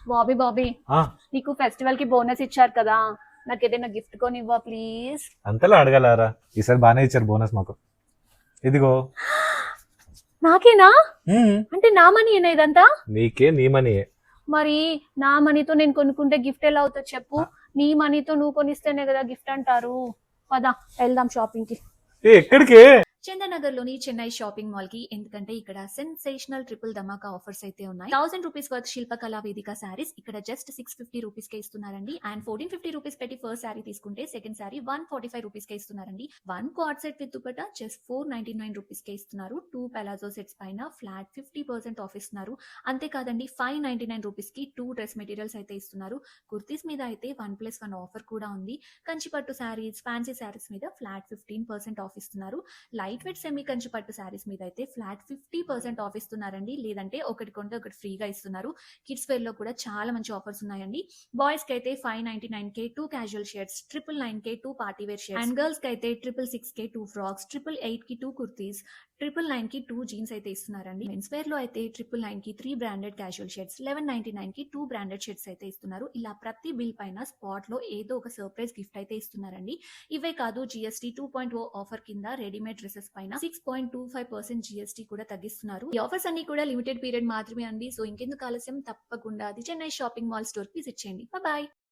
బాబీ బాబీ, ఆ, నీకు ఫెస్టివల్ కి బోనస్ ఇచ్చారు కదా, నాకు ఏదైనా గిఫ్ట్ కొనివ్వా ప్లీజ్. అంతలా అడగలారా? ఈసారి బాగానే ఇచ్చారు బోనస్ మాకు. ఇదిగో. నాకేనా? ఉమ్, అంటే నా మనీ ఏనా ఇదంతా? నీకే నీ మనీ. మరి నా మనీతో నేను కొనుక్కుంటే గిఫ్ట్ ఎలా అవుతుంది చెప్పు? నీ మనీతో నువ్వు కొనిస్తేనే కదా గిఫ్ట్ అంటారు. పద వెళ్దాం షాపింగ్ కి. ఎక్కడికి? చందనగర్ లోని చెన్నై షాపింగ్ మాల్ కి. ఎందుకంటే ఇక్కడ సెన్సేషనల్ ట్రిపుల్ ధమాకా ఆఫర్స్ అయితే ఉన్నాయి. 1000 రూపీస్ వర్త్ శిల్పకళా వేదిక శారీస్ ఇక్కడ జస్ట్ 650 రూపీస్ కే ఇస్తున్నారండి. అండ్ 1450 రూపీస్ పెట్టి ఫస్ట్ శారీ తీసుకుంటే సెకండ్ శారీ 145 రూపీస్ కే ఇస్తున్నారండి. One cord set with dupatta just 499 rupees కే ఇస్తున్నారు. 2 పెలాజో సెట్స్ పైన ఫ్లాట్ 50% ఆఫ్ ఇస్తున్నారు. అంతేకాదండి 599 రూపీస్ కి 2 డ్రెస్ మెటీరియల్స్ అయితే ఇస్తున్నారు. కుర్తీస్ మీద అయితే 1+1 ఆఫర్ కూడా ఉంది. కంచిపట్టు శారీస్, ఫ్యాన్సీ శారీస్ మీద ఫ్లాట్ 15% ఆఫ్ ఇస్తున్నారు. లైట్ వెయిట్ సెమీ కంచి పట్టు శారీస్ మీద అయితే ఫ్లాట్ 50% ఆఫ్ ఇస్తున్నారండి. లేదంటే ఒకటి కొంటే ఒకటి ఫ్రీగా ఇస్తున్నారు. కిడ్స్ వేర్ లో కూడా చాలా మంచి ఆఫర్స్ ఉన్నాయండి. బాయ్స్ కి అయితే 599 కే 2 క్యాజువల్ షర్ట్స్, 999 కే 2 party wear shirts, and girls కి అయితే 666 కే 2 ఫ్రాక్స్, 888 కి 2 కుర్తీస్, 999 కి 2 జీన్స్ అయితే ఇస్తున్నారండి. మెన్స్ వేర్ లో అయితే 999 కి 3 బ్రాండెడ్ క్యాజువల్ షర్ట్స్, 1199 కి 2 బ్రాండెడ్ షర్ట్స్ అయితే ఇస్తున్నారు. ఇలా ప్రతి బిల్ పైన స్పాట్ లో ఏదో ఒక సర్ప్రైజ్ గిఫ్ట్ అయితే ఇస్తున్నారండి. ఇవే కాదు, జిఎస్టీ 2.0 ఆఫర్ కింద రెడీమేడ్ డ్రెస్సెస్ పైన 6.25% జిఎస్టీ కూడా తగ్గిస్తున్నారు. ఈ ఆఫర్స్ అన్ని కూడా లిమిటెడ్ పీరియడ్ మాత్రమే అండి. సో ఇంకెందుకు ఆలస్యం, తప్పకుండా అది చెన్నై షాపింగ్ మాల్ స్టోర్ కి విజిట్ చేయండి. బాయ్.